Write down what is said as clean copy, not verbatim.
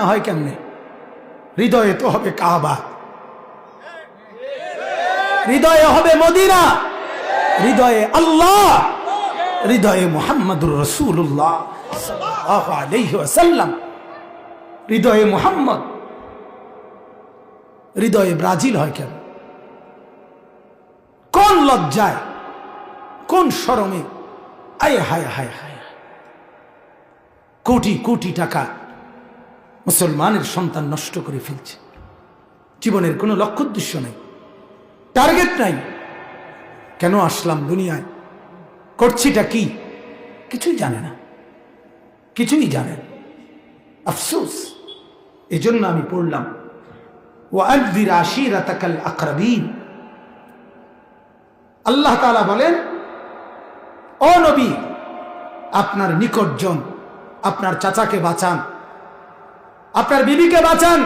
হয় কেমনে? হৃদয়ে তো হবে কাবা, হৃদয়ে হবে মদিনা, হৃদয়ে আল্লাহ, হৃদয়ে মুহাম্মাদুর রাসূলুল্লাহ সাল্লাল্লাহু আলাইহি ওয়াসাল্লাম, হৃদয়ে মুহাম্মদ। হৃদয়ে ব্রাজিল হয় কেন? কোন লজ্জায়, কোন শরমে, আয় হায় হায় হায়, কোটি কোটি টাকা মুসলমানের সন্তান নষ্ট করে ফেলছে। জীবনের কোনো লক্ষ্য উদ্দেশ্য নেই, টার্গেট নাই। কেন আসলাম দুনিয়ায়, করছিটা কি, কিছুই জানে না, কিছুই জানেন। আফসোস। এজন্য আমি পড়লাম ওয়াআযির আশীরাতাকাল আকরাবিন। আল্লাহ তাআলা বলেন, ও নবী, আপনার নিকটজন, আপনার চাচাকে বাঁচান, আপনার বিবিকে বাঁচান,